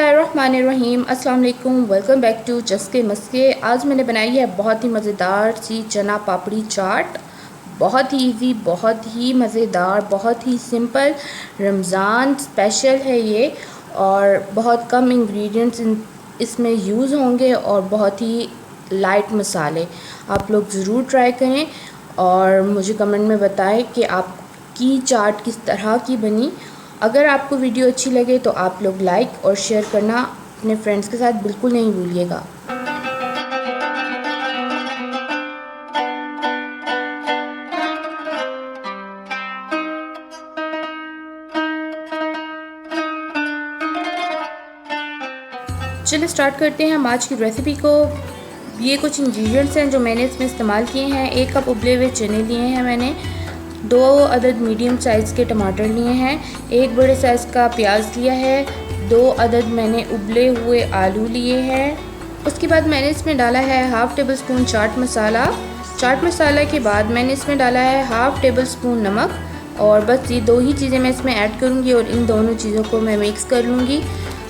बिस्मिल्लाहिर्रहमानिर्रहीम। अस्सलाम वालेकुम। Welcome back to चस्के Maske. आज मैंने बनाई है बहुत ही मज़ेदार सी चना पापड़ी चाट। बहुत ही इजी, बहुत ही मज़ेदार, बहुत ही सिंपल। रमज़ान स्पेशल है ये और बहुत कम इंग्रेडिएंट्स इसमें यूज़ होंगे और बहुत ही लाइट मसाले। आप लोग ज़रूर ट्राई करें और मुझे कमेंट में बताएं कि आपकी चाट किस तरह की बनी। अगर आपको वीडियो अच्छी लगे तो आप लोग लाइक और शेयर करना अपने फ्रेंड्स के साथ बिल्कुल नहीं भूलिएगा। चलिए स्टार्ट करते हैं हम आज की रेसिपी को। ये कुछ इंग्रेडिएंट्स हैं जो मैंने इसमें इस्तेमाल किए हैं। 1 कप उबले हुए चने लिए हैं मैंने, 2 अदद मीडियम साइज़ के टमाटर लिए हैं, 1 बड़े साइज़ का प्याज लिया है, 2 अदद मैंने उबले हुए आलू लिए हैं। उसके बाद मैंने इसमें डाला है half table spoon chaat masala. Chaat masala के बाद मैंने इसमें डाला है हाफ़ टेबल स्पून नमक। और बस ये 2 ही चीज़ें मैं इसमें ऐड करूँगी और इन दोनों चीज़ों को मैं मिक्स कर लूँगी।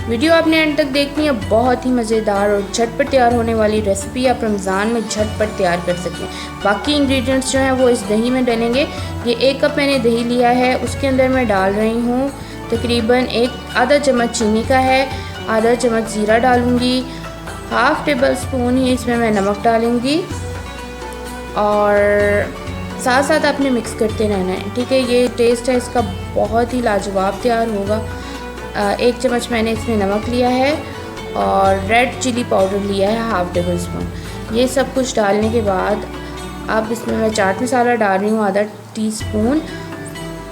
वीडियो आपने एंड तक देखनी है। बहुत ही मज़ेदार और झटपट तैयार होने वाली रेसिपी आप रमज़ान में झटपट तैयार कर सकें। बाकी इंग्रेडिएंट्स जो हैं वो इस दही में डलेंगे। ये 1 कप मैंने दही लिया है, उसके अंदर मैं डाल रही हूँ तकरीबन आधा चम्मच चीनी का है, आधा चम्मच ज़ीरा डालूँगी, हाफ़ टेबल स्पून ही इसमें मैं नमक डालूँगी और साथ साथ आपने मिक्स करते रहना है, ठीक है। ये टेस्ट है इसका बहुत ही लाजवाब तैयार होगा। 1 चम्मच मैंने इसमें नमक लिया है और रेड चिली पाउडर लिया है हाफ़ टेबल स्पून। ये सब कुछ डालने के बाद अब इसमें मैं चाट मसाला डाल रही हूँ आधा टीस्पून।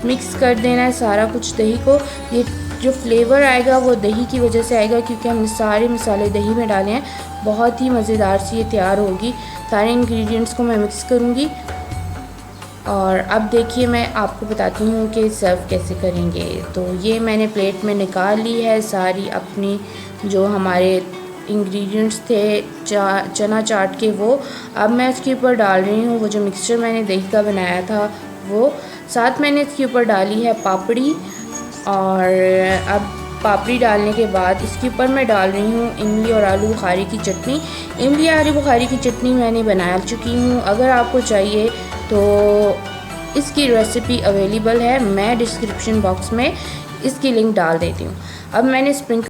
मिक्स कर देना है सारा कुछ दही को। ये जो फ्लेवर आएगा वो दही की वजह से आएगा क्योंकि हमने सारे मसाले दही में डाले हैं। बहुत ही मज़ेदार सी ये तैयार होगी। सारे इंग्रेडिएंट्स को मैं मिक्स करूँगी और अब देखिए मैं आपको बताती हूँ कि सर्व कैसे करेंगे। तो ये मैंने प्लेट में निकाल ली है सारी अपनी जो हमारे इंग्रेडिएंट्स थे चना चाट के, वो अब मैं इसके ऊपर डाल रही हूँ वो जो मिक्सचर मैंने दही का बनाया था वो। साथ मैंने इसके ऊपर डाली है पापड़ी और अब पापड़ी डालने के बाद इसके ऊपर मैं डाल रही हूँ इमली और आलू बुखारे की चटनी। इमली आलू बुखारे की चटनी मैंने बना चुकी हूँ। अगर आपको चाहिए तो इसकी रेसिपी अवेलेबल है, मैं डिस्क्रिप्शन बॉक्स में इसकी लिंक डाल देती हूँ। अब मैंने स्प्रिंकल